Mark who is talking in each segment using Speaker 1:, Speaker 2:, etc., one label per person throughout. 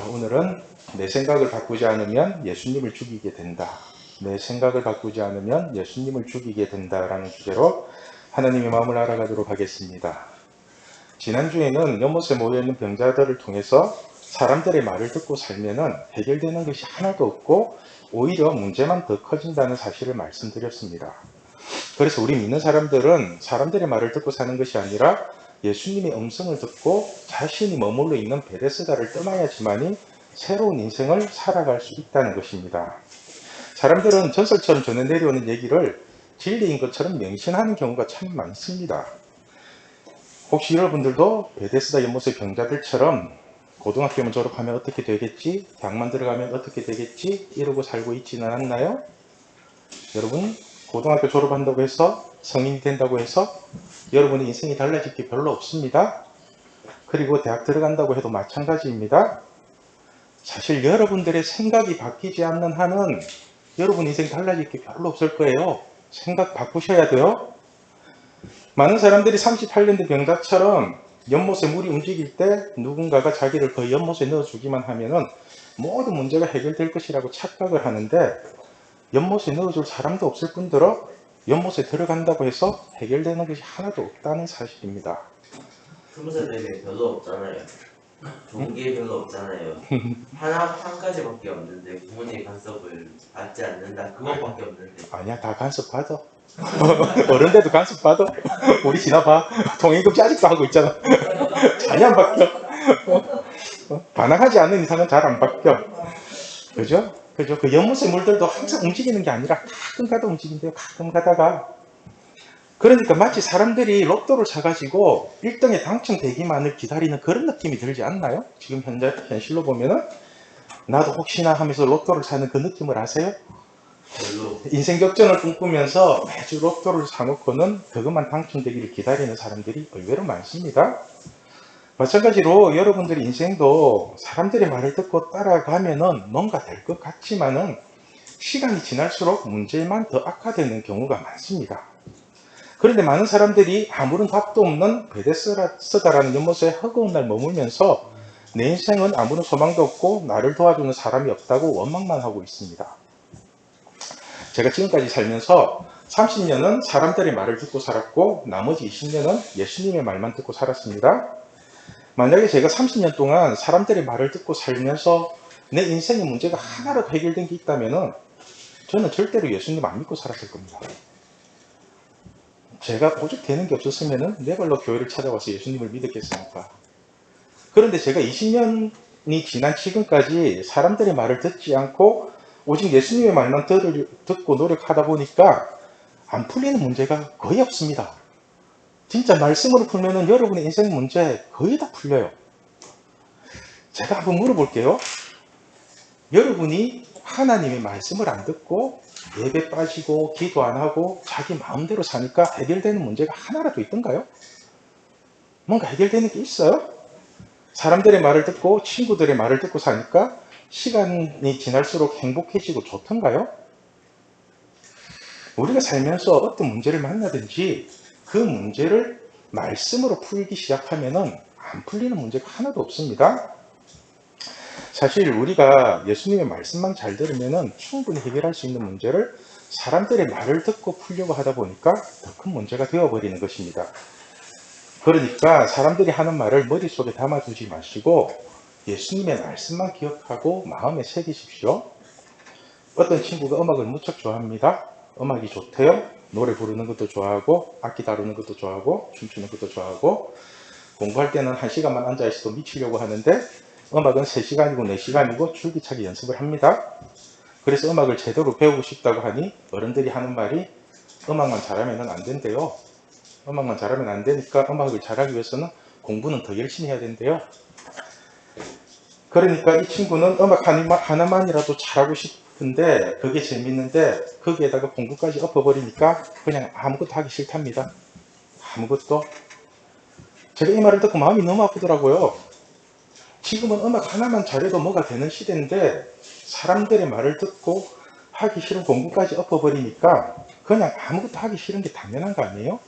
Speaker 1: 자, 오늘은 내 생각을 바꾸지 않으면 예수님을 죽이게 된다. 내 생각을 바꾸지 않으면 예수님을 죽이게 된다라는 주제로 하나님의 마음을 알아가도록 하겠습니다. 지난주에는 연못에 모여있는 병자들을 통해서 사람들의 말을 듣고 살면은 해결되는 것이 하나도 없고 오히려 문제만 더 커진다는 사실을 말씀드렸습니다. 그래서 우리 믿는 사람들은 사람들의 말을 듣고 사는 것이 아니라 예수님의 음성을 듣고 자신이 머물러 있는 베데스다를 떠나야지만이 새로운 인생을 살아갈 수 있다는 것입니다. 사람들은 전설처럼 전해 내려오는 얘기를 진리인 것처럼 맹신하는 경우가 참 많습니다. 혹시 여러분들도 베데스다 연못의 병자들처럼 고등학교만 졸업하면 어떻게 되겠지? 대학만 들어가면 어떻게 되겠지? 이러고 살고 있지는 않나요? 여러분, 고등학교 졸업한다고 해서 성인이 된다고 해서 여러분의 인생이 달라질 게 별로 없습니다. 그리고 대학 들어간다고 해도 마찬가지입니다. 사실 여러분들의 생각이 바뀌지 않는 한은 여러분 인생 달라질 게 별로 없을 거예요. 생각 바꾸셔야 돼요. 많은 사람들이 38년 된 병자처럼 연못에 물이 움직일 때 누군가가 자기를 그 연못에 넣어주기만 하면은 모든 문제가 해결될 것이라고 착각을 하는데 연못에 넣어줄 사람도 없을 뿐더러 연못에 들어간다고 해서 해결되는 것이 하나도 없다는 사실입니다.
Speaker 2: 스무살들이 별로 없잖아요. 좋은 게 별로 없잖아요. 한 가지밖에 없는데 부모님의 간섭을 받지 않는다. 그것밖에 없는데.
Speaker 1: 아니야, 다 간섭 받아. 어른데도 간섭 받아. 우리 지나봐. 통행금지 아직도 하고 있잖아. 전혀 안 바뀌어. 반항하지 않는 이상은 잘 안 바뀌어. 그죠? 그죠? 그 연못의 물들도 항상 움직이는 게 아니라 가끔 가다 움직인대요. 가끔 가다가. 그러니까 마치 사람들이 로또를 사가지고 1등에 당첨되기만을 기다리는 그런 느낌이 들지 않나요? 지금 현실로 보면은 나도 혹시나 하면서 로또를 사는 그 느낌을 아세요?
Speaker 2: 별로.
Speaker 1: 인생 격전을 꿈꾸면서 매주 로또를 사놓고는 그것만 당첨되기를 기다리는 사람들이 의외로 많습니다. 마찬가지로 여러분들의 인생도 사람들의 말을 듣고 따라가면은 뭔가 될 것 같지만은 시간이 지날수록 문제만 더 악화되는 경우가 많습니다. 그런데 많은 사람들이 아무런 답도 없는 베데스다라는 연못에 허구한 날 머물면서 내 인생은 아무런 소망도 없고 나를 도와주는 사람이 없다고 원망만 하고 있습니다. 제가 지금까지 살면서 30년은 사람들의 말을 듣고 살았고 나머지 20년은 예수님의 말만 듣고 살았습니다. 만약에 제가 30년 동안 사람들의 말을 듣고 살면서 내 인생의 문제가 하나라도 해결된 게 있다면 저는 절대로 예수님 안 믿고 살았을 겁니다. 제가 오죽 되는 게 없었으면 내 발로 교회를 찾아와서 예수님을 믿었겠습니까? 그런데 제가 20년이 지난 지금까지 사람들의 말을 듣지 않고 오직 예수님의 말만 듣고 노력하다 보니까 안 풀리는 문제가 거의 없습니다. 진짜 말씀으로 풀면은 여러분의 인생 문제 거의 다 풀려요. 제가 한번 물어볼게요. 여러분이 하나님의 말씀을 안 듣고 예배 빠지고 기도 안 하고 자기 마음대로 사니까 해결되는 문제가 하나라도 있던가요? 뭔가 해결되는 게 있어요? 사람들의 말을 듣고 친구들의 말을 듣고 사니까 시간이 지날수록 행복해지고 좋던가요? 우리가 살면서 어떤 문제를 만나든지 그 문제를 말씀으로 풀기 시작하면은 안 풀리는 문제가 하나도 없습니다. 사실 우리가 예수님의 말씀만 잘 들으면은 충분히 해결할 수 있는 문제를 사람들의 말을 듣고 풀려고 하다 보니까 더 큰 문제가 되어버리는 것입니다. 그러니까 사람들이 하는 말을 머릿속에 담아두지 마시고 예수님의 말씀만 기억하고 마음에 새기십시오. 어떤 친구가 음악을 무척 좋아합니다. 음악이 좋대요. 노래 부르는 것도 좋아하고 악기 다루는 것도 좋아하고 춤추는 것도 좋아하고 공부할 때는 1시간만 앉아있어도 미치려고 하는데 음악은 3시간이고 4시간이고 줄기차게 연습을 합니다. 그래서 음악을 제대로 배우고 싶다고 하니 어른들이 하는 말이 음악만 잘하면 안 된대요. 음악만 잘하면 안 되니까 음악을 잘하기 위해서는 공부는 더 열심히 해야 된대요. 그러니까 이 친구는 음악 하나만이라도 잘하고 싶은데 그게 재밌는데 거기에다가 공부까지 엎어버리니까 그냥 아무것도 하기 싫답니다. 아무것도. 제가 이 말을 듣고 마음이 너무 아프더라고요. 지금은 음악 하나만 잘해도 뭐가 되는 시대인데 사람들의 말을 듣고 하기 싫은 공부까지 엎어버리니까 그냥 아무것도 하기 싫은 게 당연한 거 아니에요?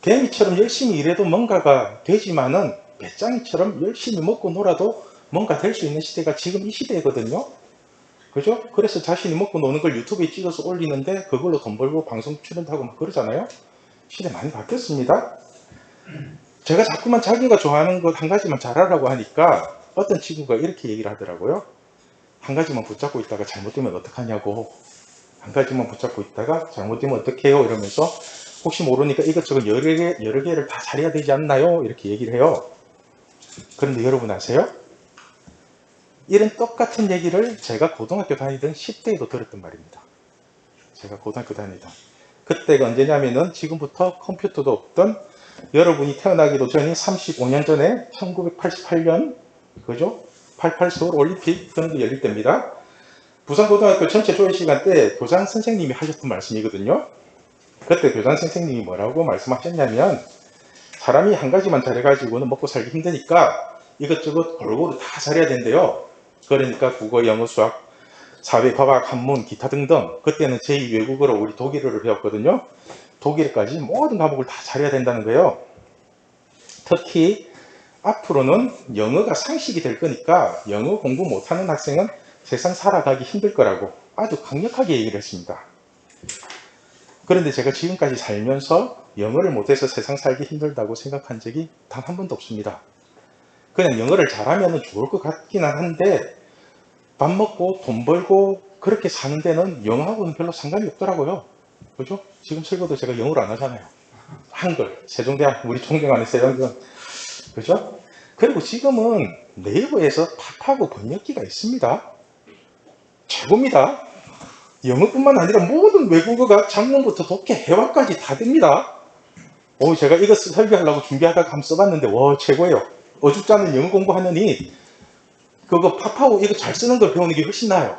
Speaker 1: 개미처럼 열심히 일해도 뭔가가 되지만은 배짱이처럼 열심히 먹고 놀아도 뭔가 될 수 있는 시대가 지금 이 시대거든요. 그죠? 그래서 자신이 먹고 노는 걸 유튜브에 찍어서 올리는데 그걸로 돈 벌고 방송 출연하고 막 그러잖아요. 시대 많이 바뀌었습니다. 제가 자꾸만 자기가 좋아하는 것 한 가지만 잘하라고 하니까 어떤 친구가 이렇게 얘기를 하더라고요. 한 가지만 붙잡고 있다가 잘못되면 어떡하냐고. 한 가지만 붙잡고 있다가 잘못되면 어떡해요? 이러면서 혹시 모르니까 이것저것 여러 개를 다 잘해야 되지 않나요? 이렇게 얘기를 해요. 그런데 여러분 아세요? 이런 똑같은 얘기를 제가 고등학교 다니던 10대에도 들었단 말입니다. 제가 고등학교 다니던. 그때가 언제냐면은 지금부터 컴퓨터도 없던 여러분이 태어나기도 전인 35년 전에 1988년 그죠? 88 서울 올림픽 그런 게 열릴 때입니다. 부산고등학교 전체 조회 시간 때 교장 선생님이 하셨던 말씀이거든요. 그때 교장 선생님이 뭐라고 말씀하셨냐면 사람이 한 가지만 잘해가지고는 먹고 살기 힘드니까 이것저것 골고루 다 잘해야 된대요. 그러니까 국어, 영어, 수학, 사회, 과학, 한문, 기타 등등 그때는 제2외국어로 우리 독일어를 배웠거든요. 독일까지 모든 과목을 다 잘해야 된다는 거예요. 특히 앞으로는 영어가 상식이 될 거니까 영어 공부 못하는 학생은 세상 살아가기 힘들 거라고 아주 강력하게 얘기를 했습니다. 그런데 제가 지금까지 살면서 영어를 못해서 세상 살기 힘들다고 생각한 적이 단 한 번도 없습니다. 그냥 영어를 잘하면 좋을 것 같기는 한데 밥 먹고 돈 벌고 그렇게 사는 데는 영어하고는 별로 상관이 없더라고요. 그죠? 지금 설교도 제가 영어를 안 하잖아요. 한글, 세종대학, 우리 존경하는 세종대학. 그죠? 그리고 지금은 네이버에서 팝하고 번역기가 있습니다. 최고입니다. 영어뿐만 아니라 모든 외국어가 작문부터 독해, 회화까지 다 됩니다. 제가 이거 설교하려고 준비하다가 한번 써봤는데, 와, 최고예요. 어줍지 않은 영어 공부하느니, 그거 팝하고 이거 잘 쓰는 걸 배우는 게 훨씬 나아요.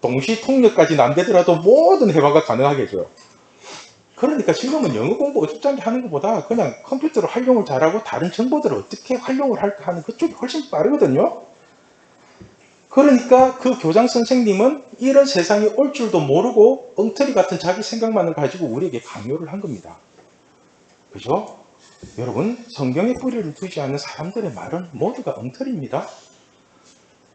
Speaker 1: 동시 통역까지는 안 되더라도 모든 회화가 가능하게 해줘요. 그러니까 지금은 영어 공부 어줍지 않게 하는 것보다 그냥 컴퓨터로 활용을 잘하고 다른 정보들을 어떻게 활용을 할까 하는 그쪽이 훨씬 빠르거든요. 그러니까 그 교장 선생님은 이런 세상이 올 줄도 모르고 엉터리 같은 자기 생각만을 가지고 우리에게 강요를 한 겁니다. 그죠? 여러분, 성경에 뿌리를 두지 않는 사람들의 말은 모두가 엉터리입니다.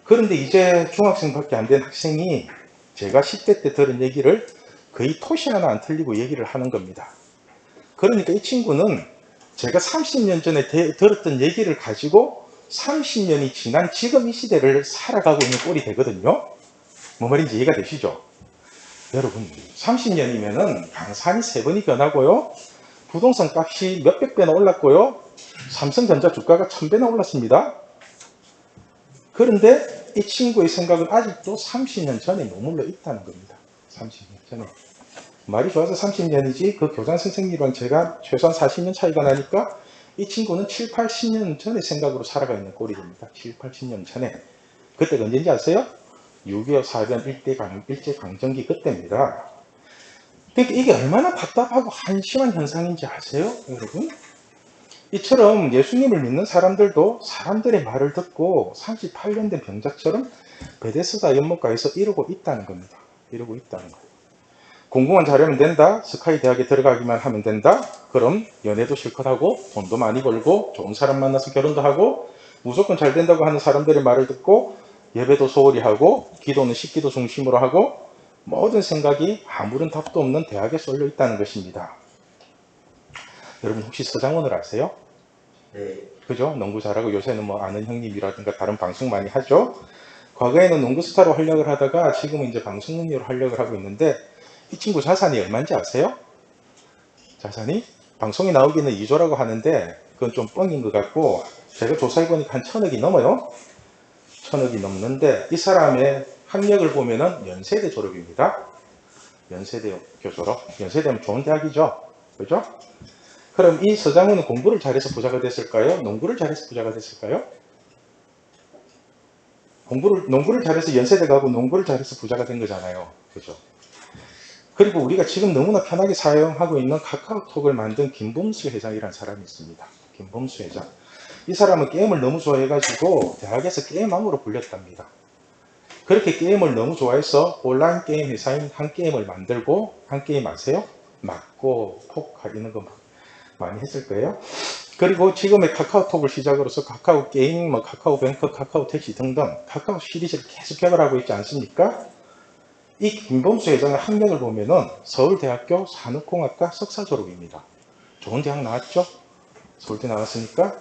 Speaker 1: 그런데 이제 중학생밖에 안 된 학생이 제가 10대 때 들은 얘기를 거의 토시 하나 안 틀리고 얘기를 하는 겁니다. 그러니까 이 친구는 제가 30년 전에 들었던 얘기를 가지고 30년이 지난 지금 이 시대를 살아가고 있는 꼴이 되거든요. 뭐 말인지 이해가 되시죠? 여러분, 30년이면은 강산이 3번이 변하고요. 부동산 값이 몇백 배나 올랐고요. 삼성전자 주가가 1000배나 올랐습니다. 그런데 이 친구의 생각은 아직도 30년 전에 머물러 있다는 겁니다. 30년 전에. 말이 좋아서 30년이지 그 교장 선생님이랑 제가 최소한 40년 차이가 나니까 이 친구는 7, 80년 전의 생각으로 살아가 있는 꼴이 됩니다. 7, 80년 전에. 그때가 언제인지 아세요? 6.25 사변 일제강점기 그때입니다. 그러니까 이게 얼마나 답답하고 한심한 현상인지 아세요? 여러분? 이처럼 예수님을 믿는 사람들도 사람들의 말을 듣고 38년 된 병자처럼 베데스다 연못가에서 이러고 있다는 겁니다. 이러고 있다는 거예요. 공부만 잘하면 된다. 스카이 대학에 들어가기만 하면 된다. 그럼 연애도 실컷 하고 돈도 많이 벌고 좋은 사람 만나서 결혼도 하고 무조건 잘 된다고 하는 사람들의 말을 듣고 예배도 소홀히 하고 기도는 식기도 중심으로 하고 모든 생각이 아무런 답도 없는 대학에 쏠려 있다는 것입니다. 여러분 혹시 서장훈을 아세요?
Speaker 2: 네.
Speaker 1: 그죠? 농구 잘하고 요새는 뭐 아는 형님이라든가 다른 방송 많이 하죠. 과거에는 농구 스타로 활약을 하다가 지금은 이제 방송 능력으로 활약을 하고 있는데 이 친구 자산이 얼마인지 아세요? 자산이? 방송에 나오기는 2조라고 하는데 그건 좀 뻥인 것 같고 제가 조사해보니까 한 1000억이 넘어요. 1000억이 넘는데 이 사람의 학력을 보면은 연세대 졸업입니다. 연세대 졸업. 연세대면 좋은 대학이죠. 그죠? 그럼 이 서장훈은 공부를 잘해서 부자가 됐을까요? 농구를 잘해서 부자가 됐을까요? 농구를 잘해서 연세대 가고 농구를 잘해서 부자가 된 거잖아요. 그죠? 그리고 우리가 지금 너무나 편하게 사용하고 있는 카카오톡을 만든 김범수 회장이라는 사람이 있습니다. 김범수 회장. 이 사람은 게임을 너무 좋아해가지고 대학에서 게임왕으로 불렸답니다. 그렇게 게임을 너무 좋아해서 온라인 게임 회사인 한 게임을 만들고 한 게임 아세요? 막고 포카 이런 거 많이 했을 거예요. 그리고 지금의 카카오톡을 시작으로서 카카오 게임, 뭐 카카오 뱅크, 카카오 택시 등등 카카오 시리즈를 계속 개발하고 있지 않습니까? 이 김범수 회장의 학력을 보면은 서울대학교 산업공학과 석사 졸업입니다. 좋은 대학 나왔죠? 서울대 나왔으니까.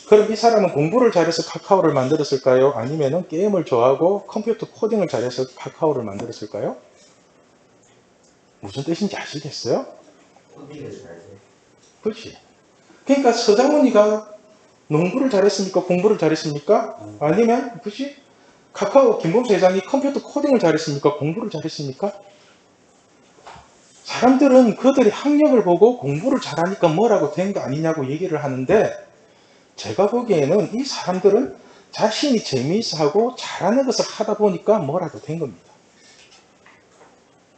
Speaker 1: 그럼 이 사람은 공부를 잘해서 카카오를 만들었을까요? 아니면은 게임을 좋아하고 컴퓨터 코딩을 잘해서 카카오를 만들었을까요? 무슨 뜻인지 아시겠어요?
Speaker 2: 코딩을 잘해.
Speaker 1: 그렇지. 그러니까 서장훈이가 농구를 잘했습니까? 공부를 잘했습니까? 아니면 그렇지? 카카오 김범수 회장이 컴퓨터 코딩을 잘했습니까? 공부를 잘했습니까? 사람들은 그들의 학력을 보고 공부를 잘하니까 뭐라고 된 거 아니냐고 얘기를 하는데 제가 보기에는 이 사람들은 자신이 재미있어 하고 잘하는 것을 하다 보니까 뭐라도 된 겁니다.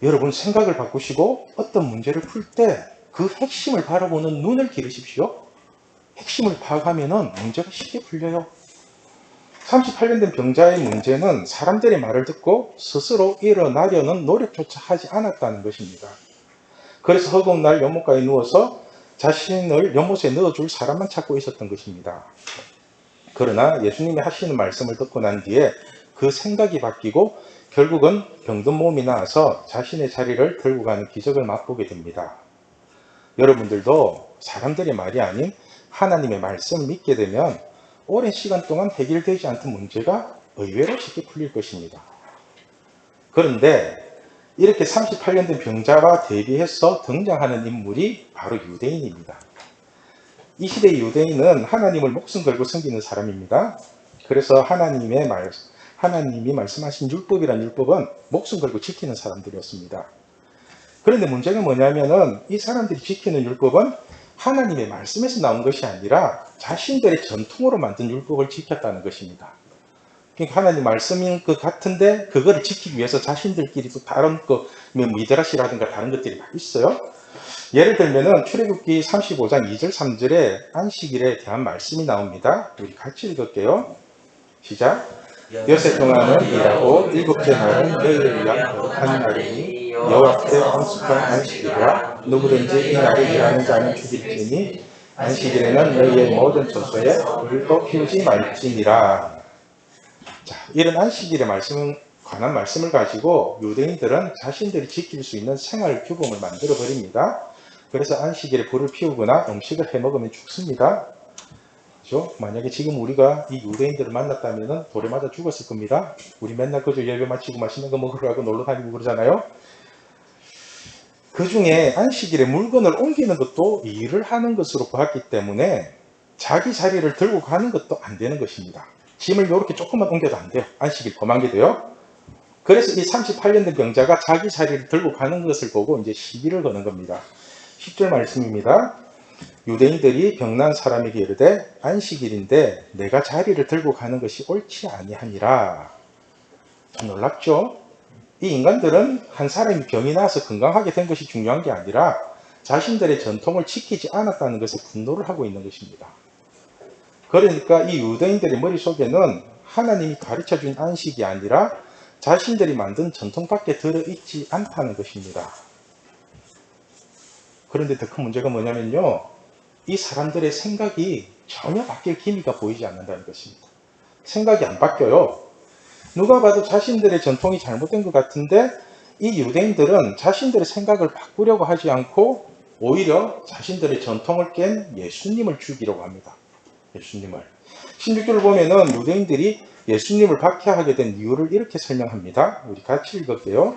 Speaker 1: 여러분 생각을 바꾸시고 어떤 문제를 풀 때 그 핵심을 바라보는 눈을 기르십시오. 핵심을 파악하면 문제가 쉽게 풀려요. 38년 된 병자의 문제는 사람들의 말을 듣고 스스로 일어나려는 노력조차 하지 않았다는 것입니다. 그래서 허구한 날 연못가에 누워서 자신을 연못에 넣어줄 사람만 찾고 있었던 것입니다. 그러나 예수님이 하시는 말씀을 듣고 난 뒤에 그 생각이 바뀌고 결국은 병든 몸이 나아서 자신의 자리를 들고 가는 기적을 맛보게 됩니다. 여러분들도 사람들의 말이 아닌 하나님의 말씀을 믿게 되면 오랜 시간 동안 해결되지 않던 문제가 의외로 쉽게 풀릴 것입니다. 그런데 이렇게 38년 된 병자와 대비해서 등장하는 인물이 바로 유대인입니다. 이 시대의 유대인은 하나님을 목숨 걸고 섬기는 사람입니다. 그래서 하나님이 말씀하신 율법이란 율법은 목숨 걸고 지키는 사람들이었습니다. 그런데 문제가 뭐냐면은 이 사람들이 지키는 율법은 하나님의 말씀에서 나온 것이 아니라 자신들의 전통으로 만든 율법을 지켰다는 것입니다. 그러니까 하나님 말씀인 것 같은데 그거를 지키기 위해서 자신들끼리 또 다른 미드라시라든가 다른 것들이 막 있어요. 예를 들면은 출애굽기 35장 2절 3절에 안식일에 대한 말씀이 나옵니다. 우리 같이 읽을게요. 시작. 여세 동안은 일하고 일곱째 날은 너희를 위한 거룩한 날이니 여호와께 엄숙한 안식일이라 누구든지 이 날을 일하는 자는 죽일지니 안식일에는 너희의 모든 처소에 물도 피우지 말지니라. 자, 이런 안식일의 관한 말씀을 가지고 유대인들은 자신들이 지킬 수 있는 생활 규범을 만들어 버립니다. 그래서 안식일에 불을 피우거나 음식을 해 먹으면 죽습니다. 그렇죠? 만약에 지금 우리가 이 유대인들을 만났다면 돌에 맞아 죽었을 겁니다. 우리 맨날 그저 예배 마치고 맛있는 거 먹으러 가고 놀러 다니고 그러잖아요. 그 중에 안식일에 물건을 옮기는 것도 일을 하는 것으로 보았기 때문에 자기 자리를 들고 가는 것도 안 되는 것입니다. 짐을 이렇게 조금만 옮겨도 안 돼요. 안식일 범하게 돼요. 그래서 이 38년 된 병자가 자기 자리를 들고 가는 것을 보고 이제 시비를 거는 겁니다. 10절 말씀입니다. 유대인들이 병난 사람에게 이르되 안식일인데 내가 자리를 들고 가는 것이 옳지 아니하니라. 좀 놀랍죠? 이 인간들은 한 사람이 병이 나서 건강하게 된 것이 중요한 게 아니라 자신들의 전통을 지키지 않았다는 것에 분노를 하고 있는 것입니다. 그러니까 이 유대인들의 머릿속에는 하나님이 가르쳐준 안식이 아니라 자신들이 만든 전통밖에 들어있지 않다는 것입니다. 그런데 더 큰 문제가 뭐냐면요. 이 사람들의 생각이 전혀 바뀔 기미가 보이지 않는다는 것입니다. 생각이 안 바뀌어요. 누가 봐도 자신들의 전통이 잘못된 것 같은데 이 유대인들은 자신들의 생각을 바꾸려고 하지 않고 오히려 자신들의 전통을 깬 예수님을 죽이려고 합니다. 예수님을. 16절을 보면은 유대인들이 예수님을 박해하게 된 이유를 이렇게 설명합니다. 우리 같이 읽을게요.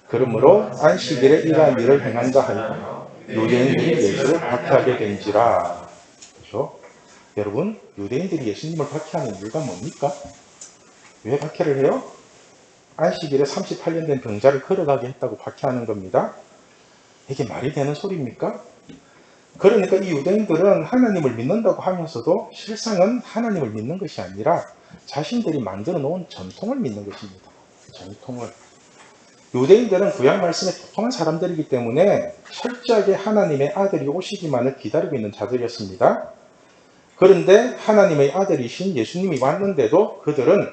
Speaker 1: 그러므로 안식일에 이러한 일을 행한다 하여 유대인들이 예수를 박해하게 된지라. 그렇죠? 여러분, 유대인들이 예수님을 박해하는 이유가 뭡니까? 왜 박해를 해요? 안식일에 38년 된 병자를 걸어가게 했다고 박해하는 겁니다. 이게 말이 되는 소리입니까? 그러니까 이 유대인들은 하나님을 믿는다고 하면서도 실상은 하나님을 믿는 것이 아니라 자신들이 만들어 놓은 전통을 믿는 것입니다. 전통을. 유대인들은 구약 말씀에 통한 사람들이기 때문에 철저하게 하나님의 아들이 오시기만을 기다리고 있는 자들이었습니다. 그런데 하나님의 아들이신 예수님이 왔는데도 그들은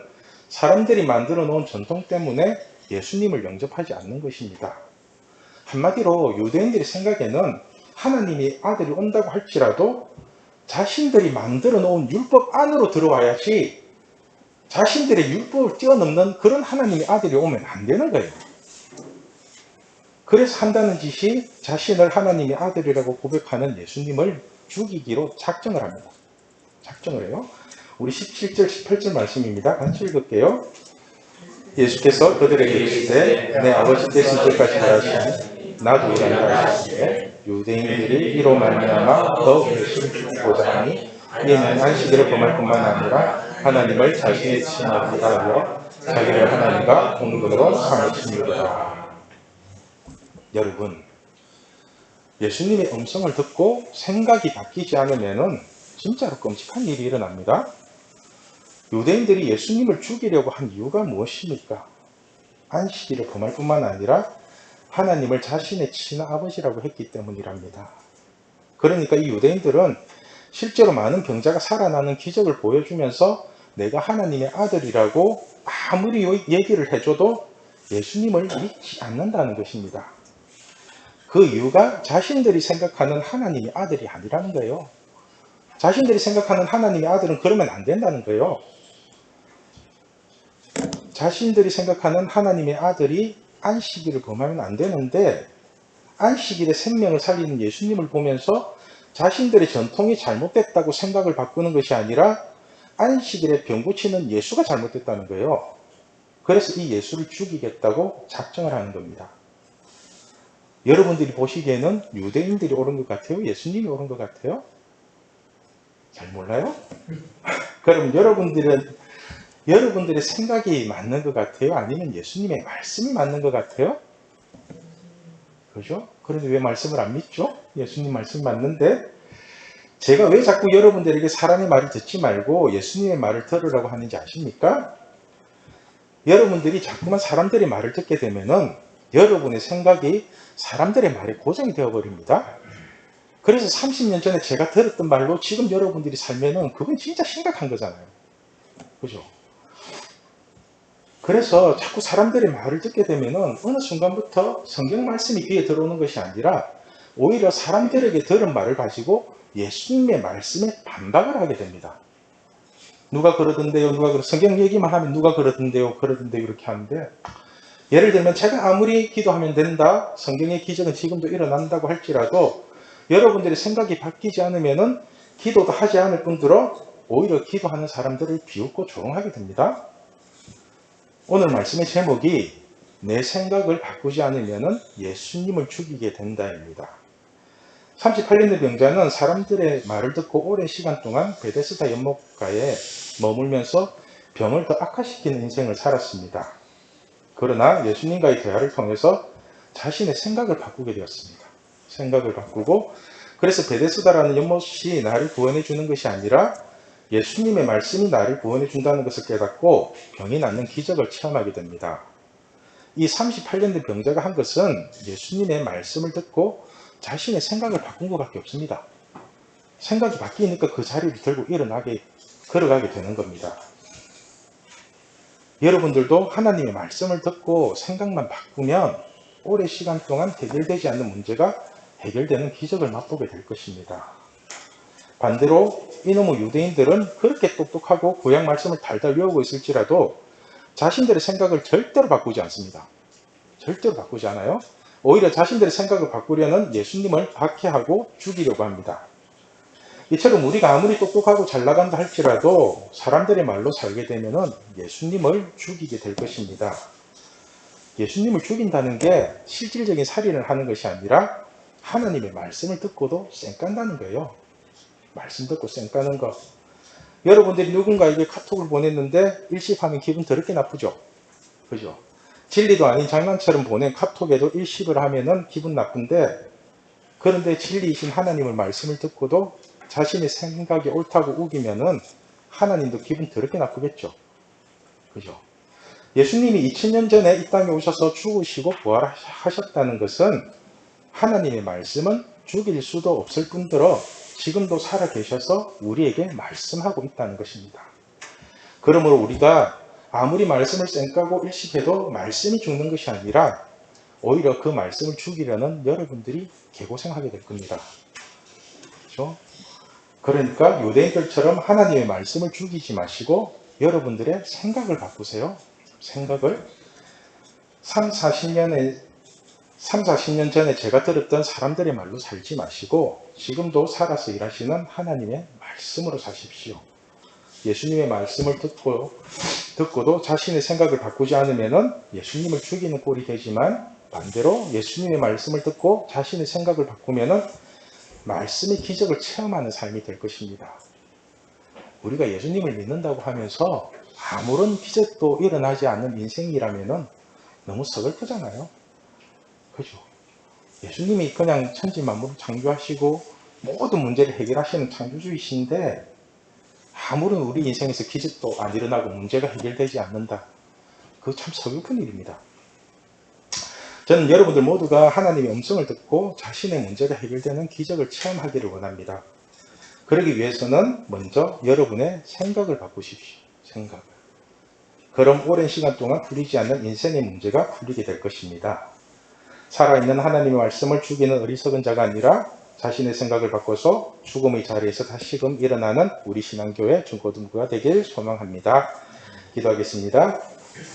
Speaker 1: 사람들이 만들어 놓은 전통 때문에 예수님을 영접하지 않는 것입니다. 한마디로 유대인들의 생각에는 하나님의 아들이 온다고 할지라도 자신들이 만들어 놓은 율법 안으로 들어와야지 자신들의 율법을 뛰어넘는 그런 하나님의 아들이 오면 안 되는 거예요. 그래서 한다는 짓이 자신을 하나님의 아들이라고 고백하는 예수님을 죽이기로 작정을 합니다. 작정을 해요. 우리 17절, 18절 말씀입니다. 같이 읽을게요. 예수께서 그들에게 이르시되 내 아버지 되신 때까지 하시니 나도 일한다 하시되 유대인들이 이로 말미암아 더욱 예수를 죽이고자 하니 이는 안식일을 범할 뿐만 아니라 하나님을 자신의 친아버지라 하여 자기를 하나님과 동등으로 삼으시니라. 여러분, 예수님의 음성을 듣고 생각이 바뀌지 않으면 진짜로 끔찍한 일이 일어납니다. 유대인들이 예수님을 죽이려고 한 이유가 무엇입니까? 안식일을 범할 뿐만 아니라 하나님을 자신의 친아버지라고 했기 때문이랍니다. 그러니까 이 유대인들은 실제로 많은 병자가 살아나는 기적을 보여주면서 내가 하나님의 아들이라고 아무리 얘기를 해줘도 예수님을 믿지 않는다는 것입니다. 그 이유가 자신들이 생각하는 하나님의 아들이 아니라는 거예요. 자신들이 생각하는 하나님의 아들은 그러면 안 된다는 거예요. 자신들이 생각하는 하나님의 아들이 안식일을 범하면 안 되는데 안식일에 생명을 살리는 예수님을 보면서 자신들의 전통이 잘못됐다고 생각을 바꾸는 것이 아니라 안식일에 병 고치는 예수가 잘못됐다는 거예요. 그래서 이 예수를 죽이겠다고 작정을 하는 겁니다. 여러분들이 보시기에는 유대인들이 옳은 것 같아요? 예수님이 옳은 것 같아요? 잘 몰라요? 그럼 여러분들의 생각이 맞는 것 같아요? 아니면 예수님의 말씀이 맞는 것 같아요? 그죠? 그런데 왜 말씀을 안 믿죠? 예수님 말씀이 맞는데 제가 왜 자꾸 여러분들에게 사람의 말을 듣지 말고 예수님의 말을 들으라고 하는지 아십니까? 여러분들이 자꾸만 사람들의 말을 듣게 되면은 여러분의 생각이 사람들의 말에 고정이 되어버립니다. 그래서 30년 전에 제가 들었던 말로 지금 여러분들이 살면은 그건 진짜 심각한 거잖아요. 그죠? 그래서 자꾸 사람들의 말을 듣게 되면은 어느 순간부터 성경 말씀이 귀에 들어오는 것이 아니라 오히려 사람들에게 들은 말을 가지고 예수님의 말씀에 반박을 하게 됩니다. 누가 그러던데요, 성경 얘기만 하면 누가 그러던데요, 이렇게 하는데 예를 들면 제가 아무리 기도하면 된다, 성경의 기적은 지금도 일어난다고 할지라도 여러분들의 생각이 바뀌지 않으면은 기도도 하지 않을 뿐더러 오히려 기도하는 사람들을 비웃고 조롱하게 됩니다. 오늘 말씀의 제목이 내 생각을 바꾸지 않으면은 예수님을 죽이게 된다입니다. 38년 된 병자는 사람들의 말을 듣고 오랜 시간 동안 베데스다 연못가에 머물면서 병을 더 악화시키는 인생을 살았습니다. 그러나 예수님과의 대화를 통해서 자신의 생각을 바꾸게 되었습니다. 생각을 바꾸고 그래서 베데스다라는 연못이 나를 구원해 주는 것이 아니라 예수님의 말씀이 나를 구원해 준다는 것을 깨닫고 병이 낫는 기적을 체험하게 됩니다. 이 38년 된 병자가 한 것은 예수님의 말씀을 듣고 자신의 생각을 바꾼 것밖에 없습니다. 생각이 바뀌니까 그 자리를 들고 걸어가게 되는 겁니다. 여러분들도 하나님의 말씀을 듣고 생각만 바꾸면 오랜 시간 동안 해결되지 않는 문제가 해결되는 기적을 맛보게 될 것입니다. 반대로 이놈의 유대인들은 그렇게 똑똑하고 구약 말씀을 달달 외우고 있을지라도 자신들의 생각을 절대로 바꾸지 않습니다. 절대로 바꾸지 않아요. 오히려 자신들의 생각을 바꾸려는 예수님을 박해하고 죽이려고 합니다. 이처럼 우리가 아무리 똑똑하고 잘 나간다 할지라도 사람들의 말로 살게 되면 예수님을 죽이게 될 것입니다. 예수님을 죽인다는 게 실질적인 살인을 하는 것이 아니라 하나님의 말씀을 듣고도 쌩깐다는 거예요. 말씀 듣고 쌩까는 거. 여러분들이 누군가에게 카톡을 보냈는데 일십하면 기분 더럽게 나쁘죠? 그죠? 진리도 아닌 장난처럼 보낸 카톡에도 일십을 하면은 기분 나쁜데 그런데 진리이신 하나님의 말씀을 듣고도 자신의 생각이 옳다고 우기면은 하나님도 기분 더럽게 나쁘겠죠. 그죠? 예수님이 2000년 전에 이 땅에 오셔서 죽으시고 부활하셨다는 것은 하나님의 말씀은 죽일 수도 없을 뿐더러 지금도 살아계셔서 우리에게 말씀하고 있다는 것입니다. 그러므로 우리가 아무리 말씀을 쌩까고 일식해도 말씀이 죽는 것이 아니라 오히려 그 말씀을 죽이려는 여러분들이 개고생하게 될 겁니다. 그렇죠? 그러니까 유대인들처럼 하나님의 말씀을 죽이지 마시고 여러분들의 생각을 바꾸세요. 생각을 3, 40년 전에 제가 들었던 사람들의 말로 살지 마시고 지금도 살아서 일하시는 하나님의 말씀으로 사십시오. 예수님의 말씀을 듣고도 자신의 생각을 바꾸지 않으면 예수님을 죽이는 꼴이 되지만 반대로 예수님의 말씀을 듣고 자신의 생각을 바꾸면 말씀의 기적을 체험하는 삶이 될 것입니다. 우리가 예수님을 믿는다고 하면서 아무런 기적도 일어나지 않는 인생이라면 너무 서글프잖아요. 그죠? 예수님이 그냥 천지만물을 창조하시고 모든 문제를 해결하시는 창조주이신데 아무런 우리 인생에서 기적도 안 일어나고 문제가 해결되지 않는다. 그거 참 서글픈 일입니다. 저는 여러분들 모두가 하나님의 음성을 듣고 자신의 문제가 해결되는 기적을 체험하기를 원합니다. 그러기 위해서는 먼저 여러분의 생각을 바꾸십시오. 생각을. 그럼 오랜 시간 동안 풀리지 않는 인생의 문제가 풀리게 될 것입니다. 살아있는 하나님의 말씀을 죽이는 어리석은 자가 아니라 자신의 생각을 바꿔서 죽음의 자리에서 다시금 일어나는 우리 신앙교회 중고등부가 되길 소망합니다. 기도하겠습니다.